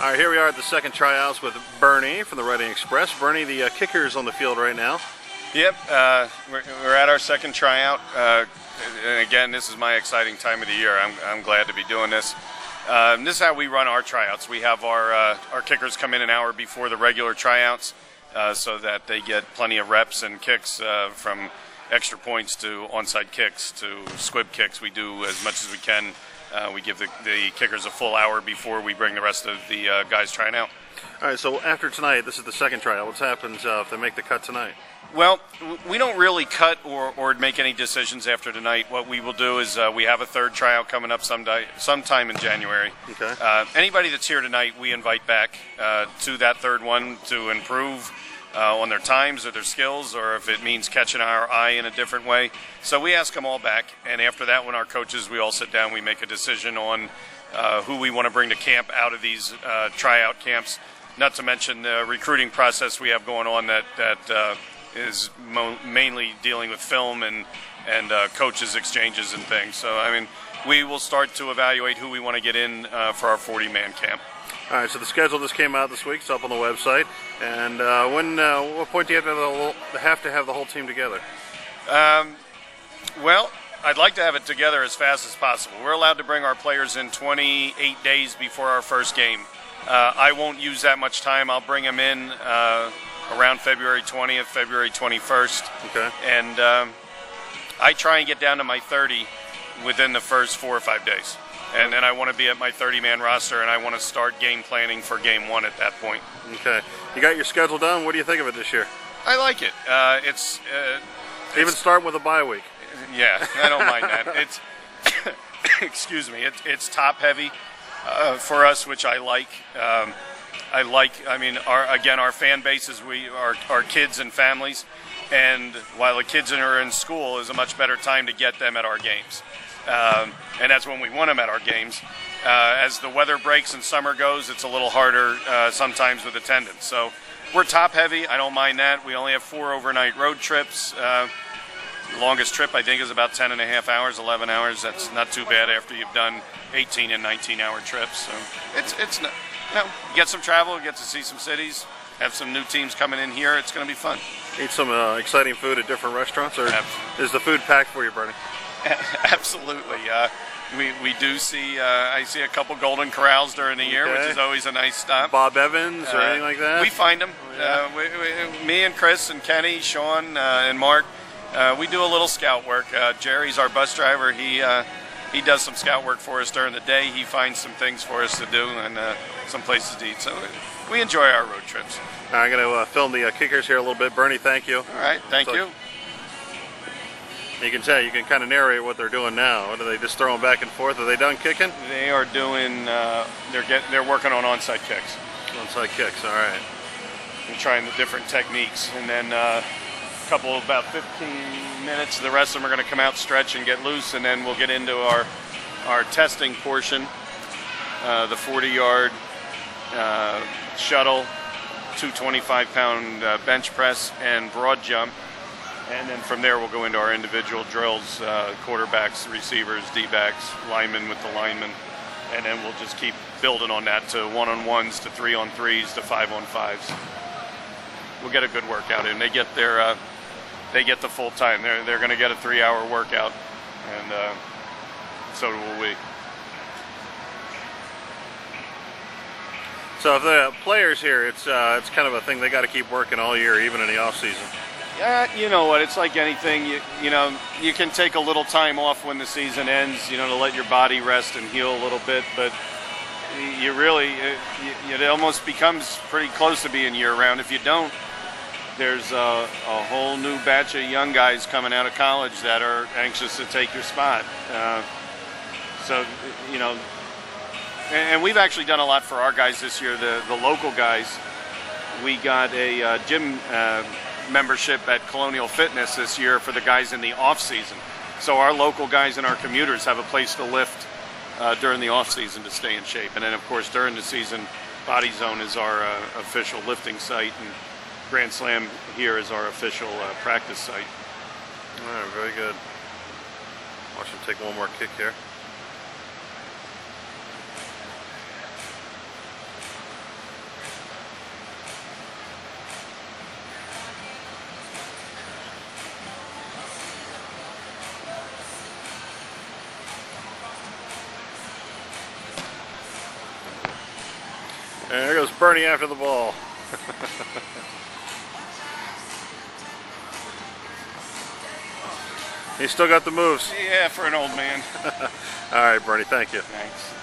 All right, here we are at the second tryouts with Bernie from the Reading Express. Bernie, the kicker's on the field right now. Yep, we're at our second tryout. And again, this is my exciting time of the year. I'm glad to be doing this. This is how we run our tryouts. We have our kickers come in an hour before the regular tryouts so that they get plenty of reps and kicks from extra points to onside kicks to squib kicks. We do as much as we can. We give the kickers a full hour before we bring the rest of the guys trying out. All right, so after tonight, this is the second tryout. What happens if they make the cut tonight? Well, we don't really cut or make any decisions after tonight. What we will do is we have a third tryout coming up sometime in January. Okay. Anybody that's here tonight, we invite back to that third one to improve on their times or their skills, or if it means catching our eye in a different way. So we ask them all back, and after that one, our coaches, we all sit down, we make a decision on who we want to bring to camp out of these tryout camps, not to mention the recruiting process we have going on that is mainly dealing with film and coaches exchanges and things. So, I mean, we will start to evaluate who we want to get in for our 40-man camp. All right, so the schedule just came out this week. It's up on the website. And what point do you have to have the whole team together? Well, I'd like to have it together as fast as possible. We're allowed to bring our players in 28 days before our first game. I won't use that much time. I'll bring them in around February 20th, February 21st. Okay. And I try and get down to my 30 within the first 4 or 5 days. And then I want to be at my 30-man roster, and I want to start game planning for game one at that point. Okay. You got your schedule done. What do you think of it this year? I like it. Even starting with a bye week. Yeah, I don't mind that. It's excuse me. It's top heavy for us, which I like. I mean, our fan base is our kids and families, and while the kids are in school, is a much better time to get them at our games. And that's when we want them at our games. As the weather breaks and summer goes, it's a little harder sometimes with attendance. So we're top heavy. I don't mind that. We only have 4 overnight road trips. The longest trip, I think, is about 10 and a half hours, 11 hours. That's not too bad after you've done 18 and 19-hour trips. So it's not, you get some travel, get to see some cities, have some new teams coming in here. It's going to be fun. Eat some exciting food at different restaurants, or is the food packed for you, Bernie? Absolutely. We do see, I see a couple Golden Corrals during the year, which is always a nice stop. Bob Evans or anything like that? We find them. Oh, yeah. Me and Chris and Kenny, Sean, and Mark, we do a little scout work. Jerry's our bus driver. He does some scout work for us during the day. He finds some things for us to do and some places to eat. So we enjoy our road trips. I'm going to film the kickers here a little bit. Bernie, thank you. All right, thank you. You can tell, you can kind of narrate what they're doing now. What, are they just throwing back and forth? Are they done kicking? They are doing, they're working on onside kicks. Onside kicks, all right. And trying the different techniques. And then about 15 minutes, the rest of them are going to come out, stretch, and get loose, and then we'll get into our testing portion, the 40-yard shuttle, 225-pound bench press, and broad jump. And then from there, we'll go into our individual drills, quarterbacks, receivers, D-backs, linemen with the linemen. And then we'll just keep building on that to 1-on-1s, to 3-on-3s, to 5-on-5s. We'll get a good workout in. They get the full time. They're going to get a 3-hour workout, and so will we. So if the players here, it's kind of a thing they got to keep working all year, even in the off season. You know what? It's like anything. You know, you can take a little time off when the season ends, to let your body rest and heal a little bit. But you really, it almost becomes pretty close to being year-round. If you don't, there's a whole new batch of young guys coming out of college that are anxious to take your spot. And we've actually done a lot for our guys this year, the local guys. We got a gym membership at Colonial Fitness this year for the guys in the off season. So our local guys and our commuters have a place to lift during the off season to stay in shape. And then of course during the season, Body Zone is our official lifting site, and Grand Slam here is our official practice site. All right, very good. Watch him take one more kick here. And there goes Bernie after the ball. He's still got the moves. Yeah, for an old man. All right, Bernie, thank you. Thanks.